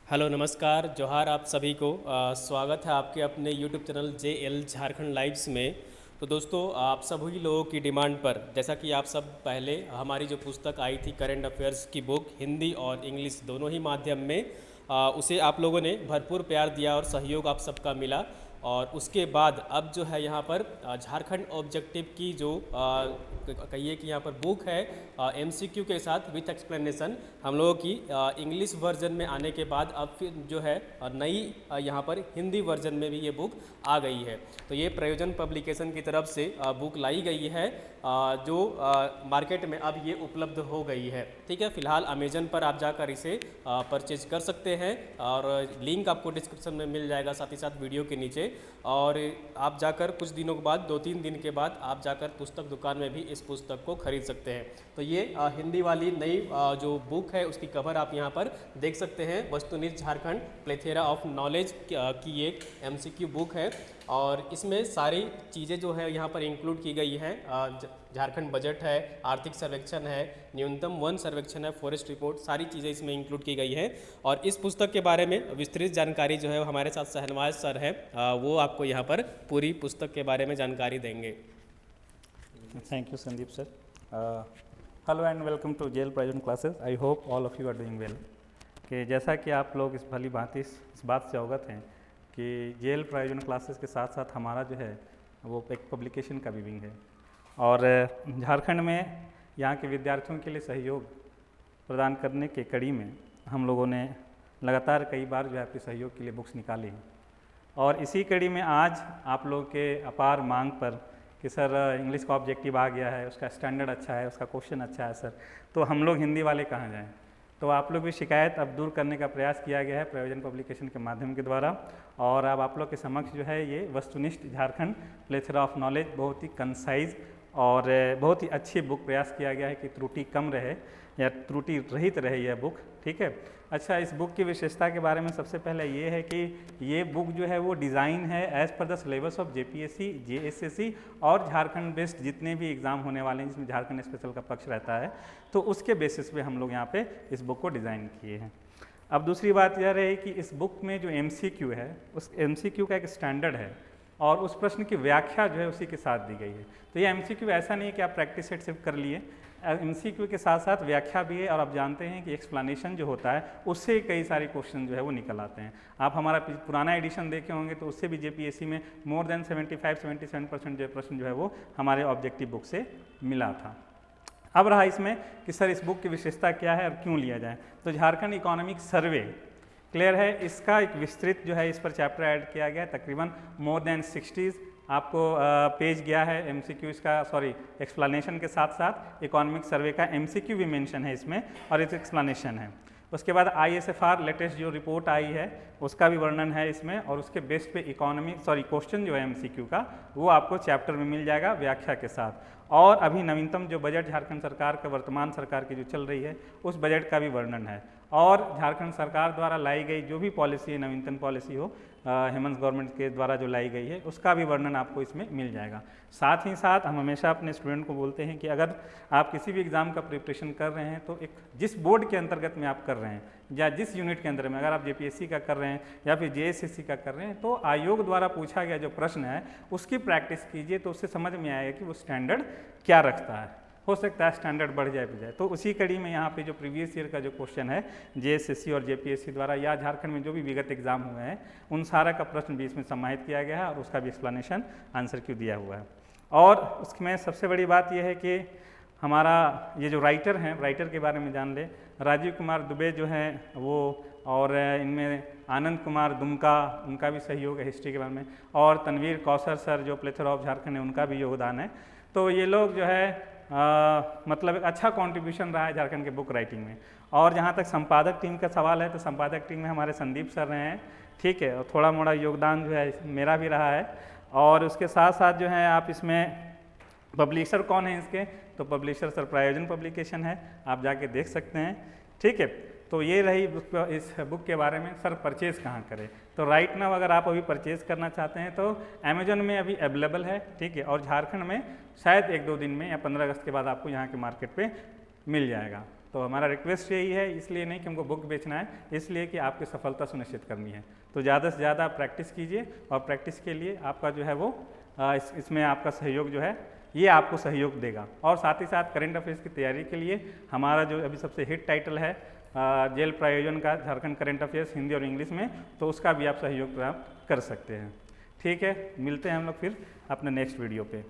Hello नमस्कार जोहार आप सभी को स्वागत है आपके अपने YouTube channel JL Jharkhand lives में। तो दोस्तों आप सभी लोगों की डिमांड पर जैसा कि आप सब पहले हमारी जो पुस्तक आई थी करंट अफेयर्स की बुक हिंदी और इंग्लिश दोनों ही माध्यम में उसे आप लोगों ने भरपूर प्यार दिया और सहयोग आप सबका मिला। और उसके बाद अब जो है यहाँ पर झारखंड ऑब्जेक्टिव की जो कहिए कि यहाँ पर बुक है MCQ के साथ विथ एक्सप्लेनेशन हम लोगों की इंग्लिश वर्जन में आने के बाद अब फिर जो है नई यहाँ पर हिंदी वर्जन में भी ये बुक आ गई है। तो ये प्रयोजन पब्लिकेशन की तरफ से बुक लाई गई है जो मार्केट में अब ये उपलब्ध हो गई है। ठीक है, फिलहाल अमेजन पर आप जाकर इसे परचेज कर सकते हैं और लिंक आपको डिस्क्रिप्शन में मिल जाएगा, साथ ही साथ वीडियो के नीचे। और आप जाकर कुछ दिनों के बाद 2-3 दिन के बाद आप जाकर पुस्तक दुकान में भी इस पुस्तक को खरीद सकते हैं। तो ये हिंदी वाली नई जो बुक है उसकी कवर आप यहाँ पर देख सकते हैं। वस्तुनिष्ठ झारखंड प्लेथेरा ऑफ नॉलेज की एक MCQ बुक है और इसमें सारी चीज़ें जो है यहाँ पर इंक्लूड की गई हैं। झारखंड बजट है, आर्थिक सर्वेक्षण है, न्यूनतम वन सर्वेक्षण है, फॉरेस्ट रिपोर्ट, सारी चीज़ें इसमें इंक्लूड की गई हैं। और इस पुस्तक के बारे में विस्तृत जानकारी जो है हमारे साथ शहनवाज सर है, वो आपको यहाँ पर पूरी पुस्तक के बारे में जानकारी देंगे। Thank you, Sandeep sir. Hello and welcome to JL Private Classes. I hope all of you are doing well. कि जैसा कि आप लोग इस भली भांति इस बात से अवगत हैं कि JL प्राइवेट क्लासेस के साथ साथ हमारा जो है वो एक पब्लिकेशन का भी विंग है और झारखंड में यहाँ के विद्यार्थियों के लिए सहयोग प्रदान करने के कड़ी में हम लोगों ने लगातार कई बार जो है अपने सहयोग के लिए बुक्स निकाली हैं। और इसी कड़ी में आज आप लोगों के अपार मांग पर कि सर इंग्लिश का ऑब्जेक्टिव आ गया है, उसका स्टैंडर्ड अच्छा है, उसका क्वेश्चन अच्छा है सर, तो हम लोग हिंदी वाले कहाँ जाएं। तो आप लोग की शिकायत अब दूर करने का प्रयास किया गया है प्रयोजन पब्लिकेशन के माध्यम के द्वारा। और अब आप लोग के समक्ष जो है ये वस्तुनिष्ठ झारखंड प्लेथेरा ऑफ नॉलेज बहुत ही कंसाइज और बहुत ही अच्छी बुक प्रयास किया गया है कि त्रुटि कम रहे या त्रुटि रहित रहे यह बुक। ठीक है, अच्छा, इस बुक की विशेषता के बारे में सबसे पहले ये है कि ये बुक जो है वो डिज़ाइन है as per the syllabus of JPSC, JSSC और झारखंड बेस्ड जितने भी एग्ज़ाम होने वाले हैं जिसमें झारखंड स्पेशल का पक्ष रहता है, तो उसके बेसिस पे हम लोग यहाँ पे इस बुक को डिज़ाइन किए हैं। अब दूसरी बात यह रही कि इस बुक में जो MCQ है उस MCQ का एक स्टैंडर्ड है और उस प्रश्न की व्याख्या जो है उसी के साथ दी गई है। तो ये MCQ ऐसा नहीं कि आप प्रैक्टिस सेट सिर्फ कर लिए, MCQ के साथ साथ व्याख्या भी है। और आप जानते हैं कि एक्सप्लेनेशन जो होता है उससे कई सारे क्वेश्चन जो है वो निकल आते हैं। आप हमारा पुराना एडिशन देखे होंगे तो उससे भी JPSC में मोर देन 75-77% जो प्रश्न जो है वो हमारे ऑब्जेक्टिव बुक से मिला था। अब रहा इसमें कि सर इस बुक की विशेषता क्या है और क्यों लिया जाए। तो झारखंड इकोनॉमिक सर्वे क्लियर है, इसका एक विस्तृत जो है इस पर चैप्टर ऐड किया गया है। तकरीबन मोर देन 60 आपको पेज गया है MCQ इसका, सॉरी एक्सप्लेनेशन के साथ साथ इकोनॉमिक सर्वे का MCQ भी मेंशन है इसमें और इस एक्सप्लेनेशन है। उसके बाद ISFR लेटेस्ट जो रिपोर्ट आई है उसका भी वर्णन है इसमें और उसके बेस पे क्वेश्चन जो है MCQ का वो आपको चैप्टर में मिल जाएगा व्याख्या के साथ। और अभी नवीनतम जो बजट झारखंड सरकार का, वर्तमान सरकार की जो चल रही है उस बजट का भी वर्णन है और झारखंड सरकार द्वारा लाई गई जो भी पॉलिसी है, नवीनतम पॉलिसी हो हेमंत गवर्नमेंट के द्वारा जो लाई गई है उसका भी वर्णन आपको इसमें मिल जाएगा। साथ ही साथ हम हमेशा अपने स्टूडेंट को बोलते हैं कि अगर आप किसी भी एग्ज़ाम का प्रिपरेशन कर रहे हैं तो एक जिस बोर्ड के अंतर्गत में आप कर रहे हैं या जिस यूनिट के अंदर में, अगर आप JPSC का कर रहे हैं या फिर JSSC का कर रहे हैं, तो आयोग द्वारा पूछा गया जो प्रश्न है उसकी प्रैक्टिस कीजिए तो उससे समझ में आएगा कि वो स्टैंडर्ड क्या रखता है। हो सकता है स्टैंडर्ड बढ़ जाए। तो उसी कड़ी में यहाँ पे जो प्रीवियस ईयर का जो क्वेश्चन है JSSC और JPSC द्वारा या झारखंड में जो भी विगत एग्जाम हुए हैं उन सारा का प्रश्न भी इसमें समाहित किया गया है और उसका भी एक्सप्लेनेशन आंसर क्यों दिया हुआ है। और उसमें सबसे बड़ी बात यह है कि हमारा ये जो राइटर हैं, राइटर के बारे में जान ले, राजीव कुमार दुबे जो हैं वो, और इनमें आनंद कुमार दुमका, उनका भी सहयोग है हिस्ट्री के बारे में, और तनवीर कौसर सर जो प्लेथेरा ऑफ झारखंड है उनका भी योगदान है। तो ये लोग जो है मतलब एक अच्छा कंट्रीब्यूशन रहा है झारखंड के बुक राइटिंग में। और जहाँ तक संपादक टीम का सवाल है तो संपादक टीम में हमारे संदीप सर रहे हैं, ठीक है, और थोड़ा मोड़ा योगदान जो है मेरा भी रहा है। और उसके साथ साथ जो है आप इसमें पब्लिशर कौन है इसके, तो पब्लिशर सर प्रयोजन पब्लिकेशन है, आप जाके देख सकते हैं। ठीक है, तो ये रही इस बुक के बारे में। सर परचेज़ कहाँ करें, तो राइट नाउ अगर आप अभी परचेज़ करना चाहते हैं तो अमेजन में अभी अवेलेबल है, ठीक है, और झारखंड में शायद 1-2 दिन में या 15 अगस्त के बाद आपको यहाँ के मार्केट पे मिल जाएगा। तो हमारा रिक्वेस्ट यही है, इसलिए नहीं कि हमको बुक बेचना है, इसलिए कि आपकी सफलता सुनिश्चित करनी है। तो ज़्यादा से ज़्यादा प्रैक्टिस कीजिए और प्रैक्टिस के लिए आपका जो है वो इसमें आपका सहयोग जो है ये आपको सहयोग देगा। और साथ ही साथ करंट अफेयर्स की तैयारी के लिए हमारा जो अभी सबसे हिट टाइटल है जेल प्रायोजन का झारखंड करंट अफेयर्स हिंदी और इंग्लिश में, तो उसका भी आप सहयोग प्राप्त कर सकते हैं। ठीक है, मिलते हैं हम लोग फिर अपने नेक्स्ट वीडियो पे।